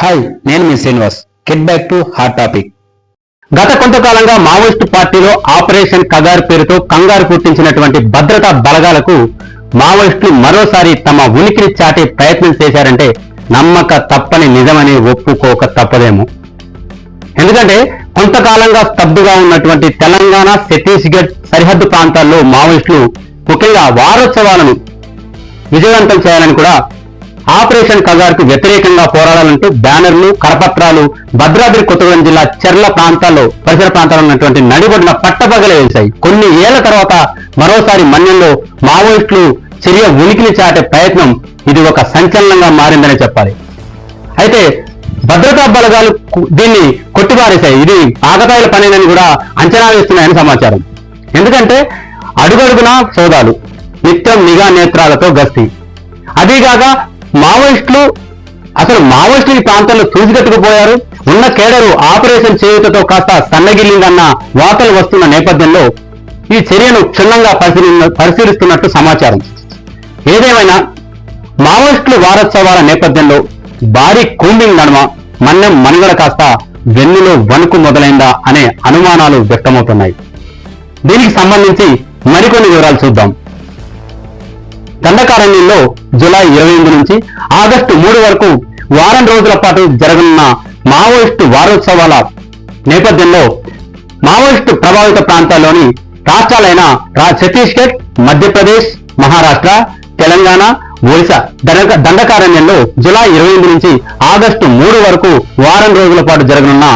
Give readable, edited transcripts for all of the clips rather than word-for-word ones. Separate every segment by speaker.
Speaker 1: Hi, నేను మీ Srinivas. Get back to hot topic. గత కొంతకాలంగా మావోయిస్టు పార్టీలో ఆపరేషన్ కగారు పేరుతో కంగారు పుట్టించినటువంటి భద్రతా బలగాలకు మావోయిస్టులు మరోసారి తమ ఉనికిని చాటే ప్రయత్నం చేశారంటే నమ్మక తప్పని నిజమని ఒప్పుకోక తప్పదేమో. ఎందుకంటే కొంతకాలంగా స్తబ్దుగా ఉన్నటువంటి తెలంగాణ, ఛత్తీస్గఢ్ సరిహద్దు ప్రాంతాల్లో మావోయిస్టులు ముఖ్యంగా వారోత్సవాలను విజయవంతం చేయాలని కూడా ఆపరేషన్ కగారుకు వ్యతిరేకంగా పోరాడాలంటూ బ్యానర్లు, కరపత్రాలు భద్రాద్రి కొత్తగూడెం జిల్లా చెర్ల ప్రాంతాల్లో పరిసర ప్రాంతాల్లో ఉన్నటువంటి నడిబొడ్డున పట్టపగలే వేశాయి. కొన్ని ఏళ్ల తర్వాత మరోసారి మన్యంలో మావోయిస్టులు చర్య ఉనికిని చాటే ప్రయత్నం ఇది ఒక సంచలనంగా మారిందని చెప్పాలి. అయితే భద్రతా బలగాలు దీన్ని కొట్టిపారేశాయి. ఇది ఆగతాయిల పనేనని కూడా అంచనా వేస్తున్నాయని సమాచారం. ఎందుకంటే అడుగడుగునా సోదాలు, నిత్యం నిఘా నేత్రాలతో గస్తీ. అదీగాక మావోయిస్టులు ఈ ప్రాంతంలో తూసిగట్టుకుపోయారు. ఉన్న కేడరు ఆపరేషన్ చేయుటతో కాస్త సన్నగిల్లిందన్న వార్తలు వస్తున్న నేపథ్యంలో ఈ చర్యను క్షుణ్ణంగా పరిశీలిస్తున్నట్టు సమాచారం. ఏదేమైనా మావోయిస్టులు వారోత్సవాల నేపథ్యంలో భారీ కూంబింగ్ నడుమ మన్యం మనుగడ కాస్త వెన్నులో వణుకు మొదలైందా అనే అనుమానాలు వ్యక్తమవుతున్నాయి. దీనికి సంబంధించి మరికొన్ని వివరాలు చూద్దాం. దండకారణ్యంలో జూలై 28 నుంచి ఆగస్టు 3 వరకు వారం రోజుల పాటు జరగనున్న మావోయిస్టు వారోత్సవాల నేపథ్యంలో మావోయిస్టు ప్రభావిత ప్రాంతాల్లోని రాష్ట్రాలైన ఛత్తీస్గఢ్, మధ్యప్రదేశ్, మహారాష్ట్ర, తెలంగాణ, ఒడిశా దండకారణ్యంలో జూలై 28 నుంచి ఆగస్టు 3 వరకు వారం రోజుల పాటు జరగనున్న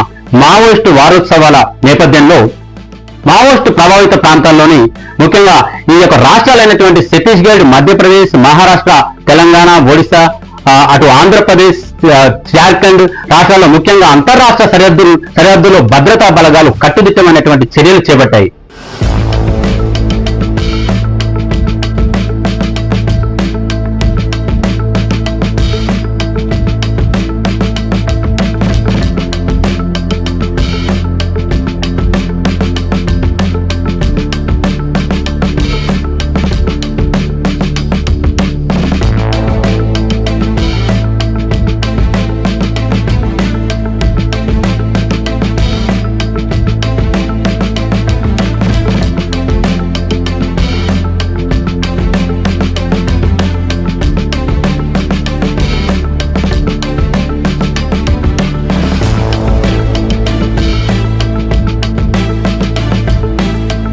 Speaker 1: మావోయిస్టు వారోత్సవాల నేపథ్యంలో మావోయిస్టు ప్రభావిత ప్రాంతాల్లోని ముఖ్యంగా ఈ యొక్క రాష్ట్రాలైనటువంటి ఛత్తీస్గఢ్, మధ్యప్రదేశ్, మహారాష్ట్ర, తెలంగాణ, ఒడిశా, అటు ఆంధ్రప్రదేశ్, జార్ఖండ్ రాష్ట్రాల్లో ముఖ్యంగా అంతర్రాష్ట్ర సరిహద్దులో భద్రతా బలగాలు కట్టుదిట్టమైనటువంటి చర్యలు చేపట్టాయి.